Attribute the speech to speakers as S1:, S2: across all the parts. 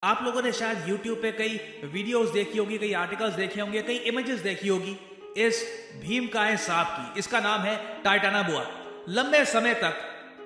S1: आप लोगों ने शायद YouTube पे कई वीडियोस देखी होगी, कई आर्टिकल्स देखे होंगे, कई इमेजेस देखी होगी इस भीमकाय सांप की। इसका नाम है टाइटानाबुआ। लंबे समय तक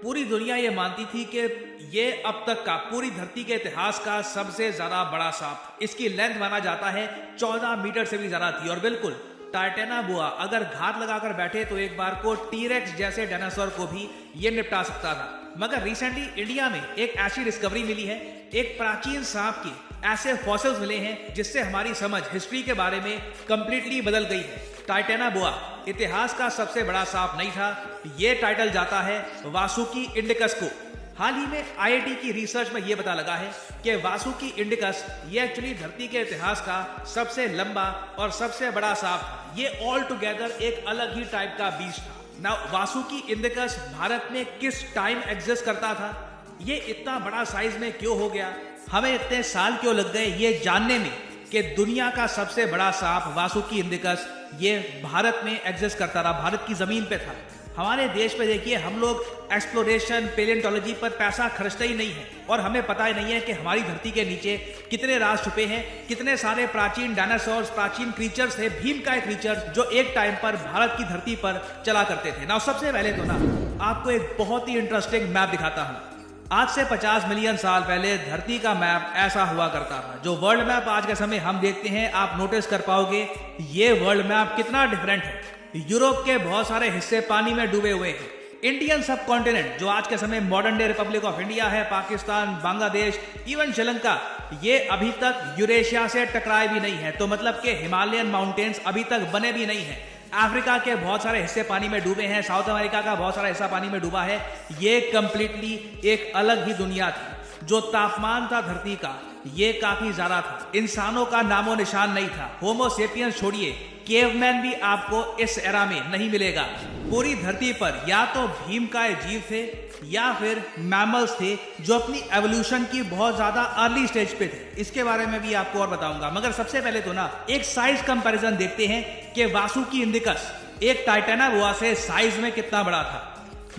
S1: पूरी दुनिया ये मानती थी कि ये अब तक का पूरी धरती के इतिहास का सबसे ज्यादा बड़ा सांप। इसकी लेंथ माना जाता है 14 मीटर से भी ज्यादा थी। और बिल्कुल टाइटानाबुआ अगर घात लगाकर बैठे तो एक बार को टीरेक्स जैसे डायनासोर को भी ये निपटा सकता था। मगर रिसेंटली इंडिया में एक ऐसी डिस्कवरी मिली है, एक प्राचीन सांप के ऐसे फॉसिल्स मिले हैं जिससे हमारी समझ हिस्ट्री के बारे में कंप्लीटली बदल गई है। टाइटानाबुआ इतिहास का सबसे बड़ा सांप नहीं था, ये टाइटल जाता है वासुकी इंडिकस को। हाल ही में आईआईटी की रिसर्च में यह पता लगा है कि वासुकी इंडिकस ये एक्चुअली धरती के इतिहास का सबसे लंबा और सबसे बड़ा सांप था। ये ऑल टुगेदर एक अलग ही टाइप का बीस्ट था। ना वासुकी इंडिकस भारत में किस टाइम एग्जिस्ट करता था, ये इतना बड़ा साइज में क्यों हो गया, हमें इतने साल क्यों लग गए ये जानने में कि दुनिया का सबसे बड़ा सांप वासुकी इंडिकस ये भारत में एग्जिस्ट करता रहा, भारत की जमीन पे था। हमारे देश में देखिए हम लोग एक्सप्लोरेशन पेलियोंटोलॉजी पर पैसा खर्चते ही नहीं है और हमें पता ही नहीं है कि हमारी धरती के नीचे कितने राज छुपे हैं, कितने सारे प्राचीन डायनासोर्स, प्राचीन क्रीचर्स थे, भीमकाय क्रीचर्स जो एक टाइम पर भारत की धरती पर चला करते थे ना। सबसे पहले तो ना आपको एक बहुत ही इंटरेस्टिंग मैप दिखाता हूँ। आज से 50 मिलियन साल पहले धरती का मैप ऐसा हुआ करता था। जो वर्ल्ड मैप आज के समय हम देखते हैं, आप नोटिस कर पाओगे ये वर्ल्ड मैप कितना डिफरेंट है। यूरोप के बहुत सारे हिस्से पानी में डूबे हुए हैं। इंडियन सब कॉन्टिनेंट जो आज के समय modern day Republic of India है, पाकिस्तान, बांग्लादेश, इवन श्रीलंका, ये अभी तक यूरेशिया से टकराए भी नहीं है। तो मतलब के हिमालयन माउंटेन्स अभी तक बने भी नहीं है। अफ्रीका के बहुत सारे हिस्से पानी में डूबे हैं, साउथ अमेरिका का बहुत सारा हिस्सा पानी में डूबा है। ये कंप्लीटली एक अलग ही दुनिया थी। जो तापमान था धरती का ये काफी ज्यादा था। इंसानों का नामो निशान नहीं था। होमो सेपियंस छोड़िए, केवमैन भी आपको इस एरा में नहीं मिलेगा। पूरी धरती पर या तो भीमकाय जीव थे या फिर मैमल्स थे जो अपनी एवोल्यूशन की बहुत ज्यादा अर्ली स्टेज पे थे। इसके बारे में भी आपको और बताऊंगा। मगर सबसे पहले तो ना एक साइज कंपैरिजन देखते हैं कि वासुकी इंडिकस एक टाइटानाबुआ से साइज में कितना बड़ा था।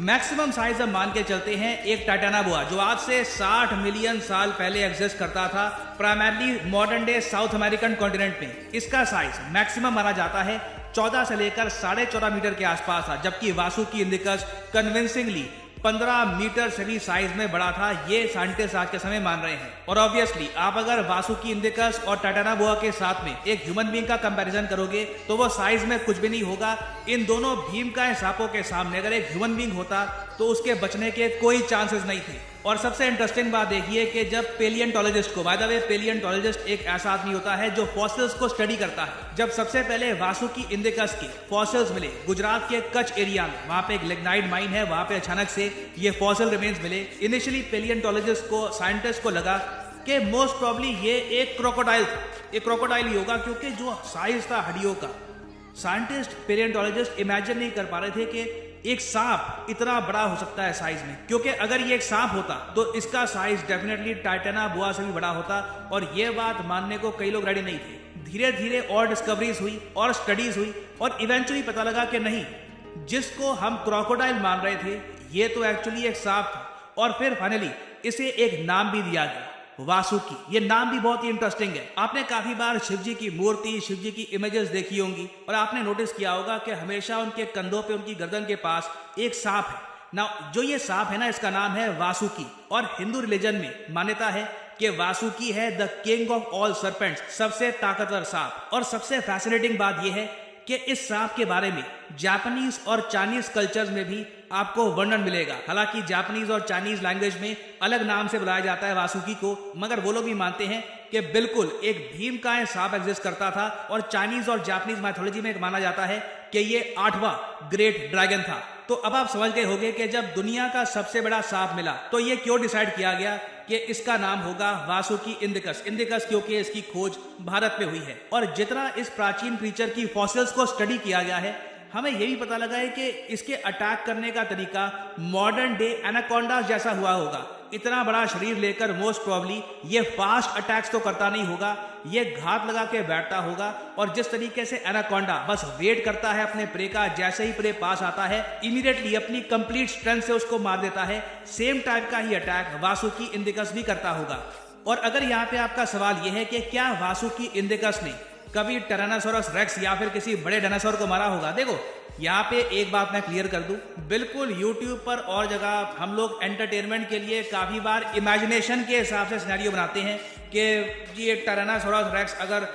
S1: मैक्सिमम साइज हम मान के चलते हैं एक टाइटानाबुआ जो आज से 60 मिलियन साल पहले एग्जिस्ट करता था, primarily modern day south American continent में। इसका साइज मैक्सिमम माना जाता है 14 से लेकर 14.5 मीटर के आसपास था, जबकि वासुकी इंडिकस कन्विंसिंगली 15 मीटर से भी साइज में बड़ा था। ये साइंटिस्ट आज के समय मान रहे हैं। और ऑब्वियसली आप अगर वासुकी इंडिकस और टाइटानाबुआ के साथ में एक ह्यूमन बीइंग का कंपैरिजन करोगे तो वो साइज में कुछ भी नहीं होगा। इन दोनों भीमकाय सांपों के सामने अगर एक ह्यूमन बीइंग होता तो उसके बचने के कोई चांसेस नहीं थे। और सबसे इंटरेस्टिंग बात देखिए कि जब पेलियोंटोलॉजिस्ट को, बाय द वे पेलियोंटोलॉजिस्ट एक ऐसा आदमी होता है जो फॉसिल्स को स्टडी करता है। जब सबसे पहले वासुकी इंडिकस के फॉसिल्स मिले गुजरात के कच्छ एरिया में, वहां पे एक लिग्नाइट माइन है, वहां पे अचानक से ये फॉसिल रिमेन्स मिले। इनिशियली पेलियोंटोलॉजिस्ट को, साइंटिस्ट को लगा कि मोस्ट प्रॉब्ली ये एक क्रोकोडाइल था। एक क्रोकोडाइल ही होगा क्योंकि जो साइज था हड्डियों का, साइंटिस्ट पेलियोंटोलॉजिस्ट इमेजिन नहीं कर पा रहे थे कि एक सांप इतना बड़ा हो सकता है साइज में। क्योंकि अगर ये एक सांप होता तो इसका साइज डेफिनेटली टाइटानाबुआ से भी बड़ा होता। और ये बात मानने को कई लोग रेडी नहीं थे। धीरे धीरे और डिस्कवरीज हुई और स्टडीज हुई और इवेंचुअली पता लगा कि नहीं, जिसको हम क्रोकोडाइल मान रहे थे ये तो एक्चुअली एक सांप था। और फिर फाइनली इसे एक नाम भी दिया गया, वासुकी। ये नाम भी बहुत ही इंटरेस्टिंग है। आपने काफी बार शिव जी की मूर्ति, शिव जी की इमेजेस देखी होंगी और आपने नोटिस किया होगा कि हमेशा उनके कंधों पे, उनकी गर्दन के पास एक सांप है ना। जो ये सांप है ना, इसका नाम है वासुकी। और हिंदू रिलीजन में मान्यता है कि वासुकी है the king of all serpents, सबसे ताकतवर सांप। और सबसे फैसिनेटिंग बात यह है कि इस सांप के बारे में जापानीज और चाइनीज कल्चर्स में भी आपको वर्णन मिलेगा। हालांकि जापानीज और चाइनीज लैंग्वेज में अलग नाम से बुलाया जाता है वासुकी को, मगर वो लोग भी मानते हैं कि बिल्कुल एक भीमकाय सांप एग्जिस्ट करता था। और चाइनीज और जापानीज माइथोलॉजी में माना जाता है कि ये 8वां ग्रेट ड्रैगन था। तो अब आप समझ गए होंगे कि जब दुनिया का सबसे बड़ा सांप मिला तो ये क्यों डिसाइड किया गया कि इसका नाम होगा वासुकी इंडिकस। इंडिकस क्योंकि इसकी खोज भारत में हुई है। और जितना इस प्राचीन क्रीचर की फॉसिल्स को स्टडी किया गया है, हमें यह भी पता लगा है कि इसके अटैक करने का तरीका मॉडर्न डे एनाकोंडा जैसा हुआ होगा। इतना बड़ा शरीर लेकर मोस्ट प्रॉब्ली ये फास्ट अटैक्स तो करता नहीं होगा, ये घात लगा के बैठता होगा। और जिस तरीके से एनाकोंडा बस वेट करता है अपने प्रे का, जैसे ही प्रे पास आता है इमीडिएटली अपनी कंप्लीट स्ट्रेंथ से उसको मार देता है, सेम टाइप का ही अटैक वासुकी इंडिकस भी करता होगा। और अगर यहाँ पे आपका सवाल यह है कि क्या वासुकी इंडिकस ने कभी टायरानोसोरस रेक्स या फिर किसी बड़े डायनासोर को मारा होगा, देखो यहाँ पे एक बात मैं क्लियर कर दूं, बिल्कुल YouTube पर और जगह हम लोग एंटरटेनमेंट के लिए काफी बार इमेजिनेशन के हिसाब से सिनेरियो बनाते हैं कि जी एक टायरानोसोरस रेक्स अगर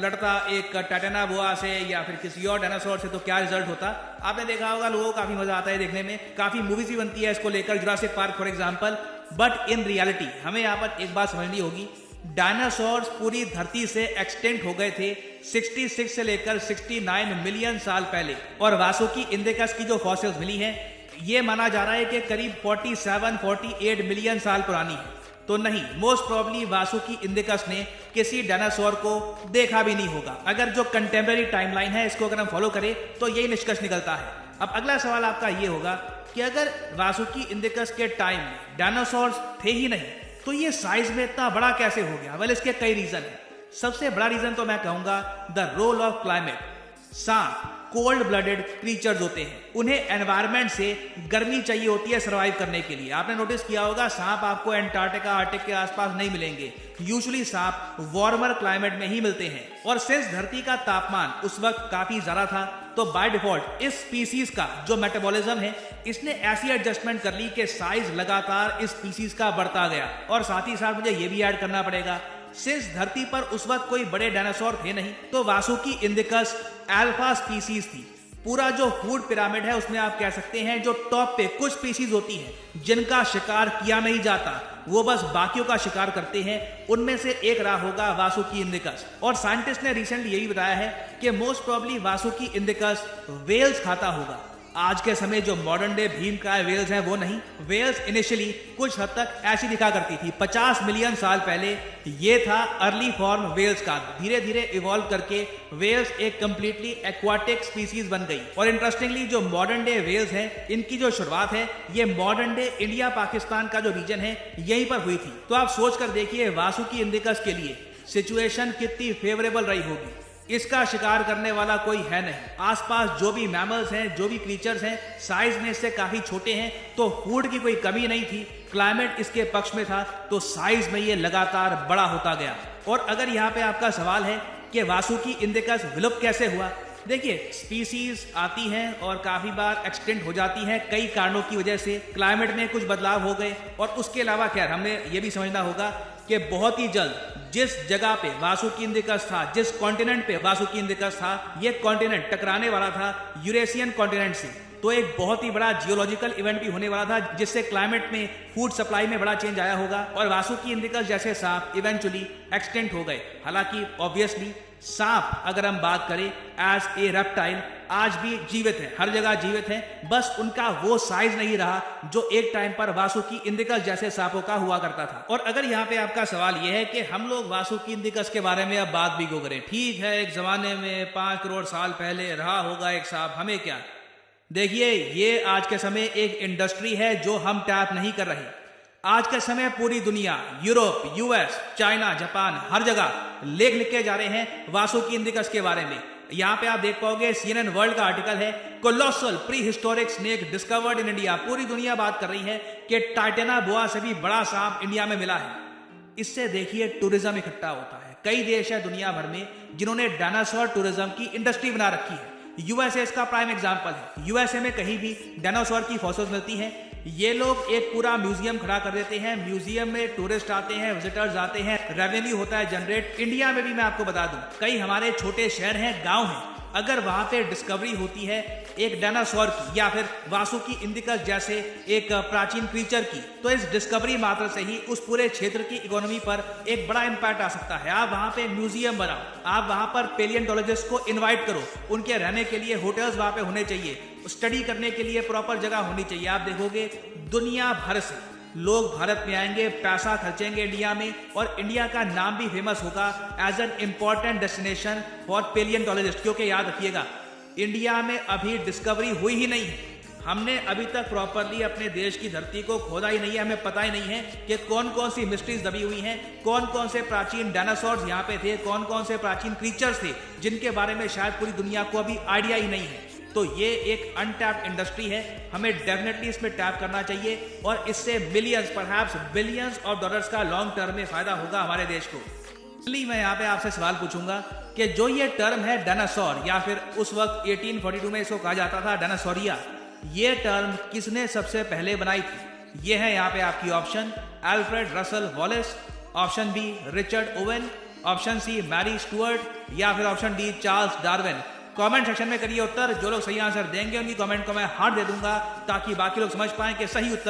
S1: लड़ता एक टाइटानाबोआ से या फिर किसी और डायनासोर से तो क्या रिजल्ट होता। आपने देखा होगा, लोगों को काफी मजा आता है देखने में, काफी मूवीज भी बनती है इसको लेकर, Jurassic park for example. But in reality हमें यहाँ पर एक बात समझनी होगी, डायनासोर्स पूरी धरती से एक्सटेंट हो गए थे 66 से लेकर 69 मिलियन साल पहले, और वासुकी इंडिकस की जो फॉसिल्स मिली हैं ये माना जा रहा है कि करीब 47-48 मिलियन साल पुरानी है। तो नहीं, मोस्ट प्रोबेबली वासुकी इंडिकस ने किसी डायनासोर को देखा भी नहीं होगा। अगर जो कंटेम्पररी टाइमलाइन है इसको अगर हम फॉलो करें तो यही निष्कर्ष निकलता है। अब अगला सवाल आपका ये होगा कि अगर वासुकी इंडिकस के टाइम में डायनासोर्स थे ही नहीं तो ये साइज में इतना बड़ा कैसे हो गया? वेल, इसके कई रीजन है। सबसे बड़ा रीजन तो मैं कहूंगा द रोल ऑफ क्लाइमेट। सांप कोल्ड ब्लडेड क्रीचर्स होते हैं, उन्हें एनवायरनमेंट से गर्मी चाहिए होती है सर्वाइव करने के लिए। आपने नोटिस किया होगा सांप आपको एंटार्क्टिका आर्टिक के आसपास नहीं मिलेंगे, यूजुअली सांप वार्मर क्लाइमेट में ही मिलते हैं। और सिंस धरती का तापमान उस वक्त काफी ज्यादा था तो बाय डिफॉल्ट इस स्पीसीज का जो मेटाबॉलिज्म है इसने ऐसी एडजस्टमेंट कर ली कि साइज लगातार इस स्पीसीज का बढ़ता गया। और साथ ही साथ मुझे ये भी ऐड करना पड़ेगा, सिंस धरती पर उस वक्त कोई बड़े डायनासोर थे नहीं तो वासुकी इंडिकस अल्फा स्पीसीज थी। पूरा जो फूड पिरामिड है उसमें आप कह सकते हैं जो टॉप पे कुछ स्पीसीज होती हैं जिनका शिकार किया नहीं जाता, वो बस बाकियों का शिकार करते हैं, उनमें से एक रहा होगा वासुकी इंडिकस। और साइंटिस्ट ने रिसेंटली यही बताया है कि most probably Vasuki indicus whales खाता होगा। आज के समय जो मॉडर्न डे भीमकाय वेल्स हैं वो नहीं, वेल्स इनिशियली कुछ हद तक ऐसी दिखा करती थी। 50 मिलियन साल पहले ये था अर्ली फॉर्म वेल्स का, धीरे धीरे इवॉल्व करके वेल्स एक कंप्लीटली एक्वाटिक स्पीसीज बन गई। और इंटरेस्टिंगली जो मॉडर्न डे वेल्स हैं इनकी जो शुरुआत है ये मॉडर्न डे इंडिया पाकिस्तान का जो रीजन है यहीं पर हुई थी। तो आप सोच कर देखिए वासुकी इंडिकस के लिए सिचुएशन कितनी फेवरेबल रही होगी। इसका शिकार करने वाला कोई है नहीं, आसपास जो भी मैमल्स हैं जो भी क्रीचर्स हैं साइज में इससे काफी छोटे हैं, तो फूड की कोई कमी नहीं थी, क्लाइमेट इसके पक्ष में था, तो साइज में ये लगातार बड़ा होता गया। और अगर यहाँ पे आपका सवाल है कि वासुकी इंडिकस विलुप्त कैसे हुआ, देखिए स्पीसीज आती हैं और काफी बार एक्सटेंट हो जाती हैं कई कारणों की वजह से, क्लाइमेट में कुछ बदलाव हो गए। और उसके अलावा खैर हमें यह भी समझना होगा कि बहुत ही जल्द जिस जगह पे वासुकी इंडिकस था, जिस कॉन्टिनेंट पे वासुकी इंडिकस था, ये कॉन्टिनेंट टकराने वाला था यूरेशियन कॉन्टिनेंट से। तो एक बहुत ही बड़ा जियोलॉजिकल इवेंट भी होने वाला था जिससे क्लाइमेट में फूड सप्लाई में बड़ा चेंज आया होगा और वासुकी इंडिकस जैसे सांप इवेंचुअली एक्सटेंट हो गए। हालांकि ऑब्वियसली सांप अगर हम बात करें एज ए रेप्टाइल आज भी जीवित है, हर जगह जीवित है, बस उनका वो साइज नहीं रहा जो एक टाइम पर वासुकी इंडिकस जैसे सांपों का हुआ करता था। और अगर यहाँ पे आपका सवाल यह है कि हम लोग वासुकी इंडिकस के बारे में अब बात भी क्यों करें, ठीक है एक जमाने में 5 करोड़ साल पहले रहा होगा एक सांप, हमें क्या। देखिए ये आज के समय एक इंडस्ट्री है जो हम टैप नहीं कर रहे। आज के समय पूरी दुनिया, यूरोप, यूएस, चाइना, जापान, हर जगह लेख लिखे जा रहे हैं वासुकी इंडिकस के बारे में। यहाँ पे आप देख पाओगे CNN वर्ल्ड का आर्टिकल है, colossal pre historic snake discovered in India. पूरी दुनिया बात कर रही है कि टाइटानाबोआ से भी बड़ा सांप इंडिया में मिला है। इससे देखिए टूरिज्म इकट्ठा होता है। कई देश है दुनिया भर में जिन्होंने डायनासोर टूरिज्म की इंडस्ट्री बना रखी है। यूएसए इसका प्राइम एग्जांपल है। यूएसए में कहीं भी डायनासोर की फॉसिल्स मिलती हैं, ये लोग एक पूरा म्यूजियम खड़ा कर देते हैं, म्यूजियम में टूरिस्ट आते हैं, विजिटर्स आते हैं, रेवेन्यू होता है जनरेट। इंडिया में भी मैं आपको बता दूं कई हमारे छोटे शहर हैं, गांव हैं, अगर वहां पे डिस्कवरी होती है एक डायनासोर की या फिर वासुकी इंडिकस जैसे एक प्राचीन क्रीचर की, तो इस डिस्कवरी मात्र से ही उस पूरे क्षेत्र की इकोनॉमी पर एक बड़ा इंपैक्ट आ सकता है। आप वहां पे म्यूजियम बनाओ, आप वहां पर पेलियंटोलॉजिस्ट को इनवाइट करो, उनके रहने के लिए होटल्स वहां पे होने चाहिए, स्टडी करने के लिए प्रॉपर जगह होनी चाहिए। आप देखोगे दुनिया भर से लोग भारत में आएंगे, पैसा खर्चेंगे इंडिया में, और इंडिया का नाम भी फेमस होगा as an important destination for palaeontologist. क्योंकि याद रखिएगा इंडिया में अभी डिस्कवरी हुई ही नहीं है, हमने अभी तक प्रॉपरली अपने देश की धरती को खोदा ही नहीं है, हमें पता ही नहीं है कि कौन कौन सी मिस्ट्रीज दबी हुई हैं, कौन कौन से प्राचीन डायनासोर्स यहाँ पे थे, कौन कौन से प्राचीन क्रीचर्स थे जिनके बारे में शायद पूरी दुनिया को अभी आइडिया ही नहीं है। तो ये एक अनटैप्ड इंडस्ट्री है, हमें डेफिनेटली इसमें टैप करना चाहिए और इससे millions perhaps billions of dollars का लॉन्ग टर्म में फायदा होगा हमारे देश को। इसलिए मैं यहाँ पे आपसे सवाल पूछूंगा कि जो ये टर्म है डायनासोर, या फिर उस वक्त 1842 में इसको कहा जाता था डायनासोरिया, ये टर्म किसने सबसे पहले बनाई थी? ये है यहाँ पे आपकी option Alfred Russel Wallace, option B Richard Owen, option C Mary Stuart, या फिर option D Charles Darwin. Comment section में करिए उत्तर। जो लोग सही आंसर देंगे उनकी कमेंट को मैं हार्ट दे दूंगा ताकि बाकी लोग समझ पाएं कि सही उत्तर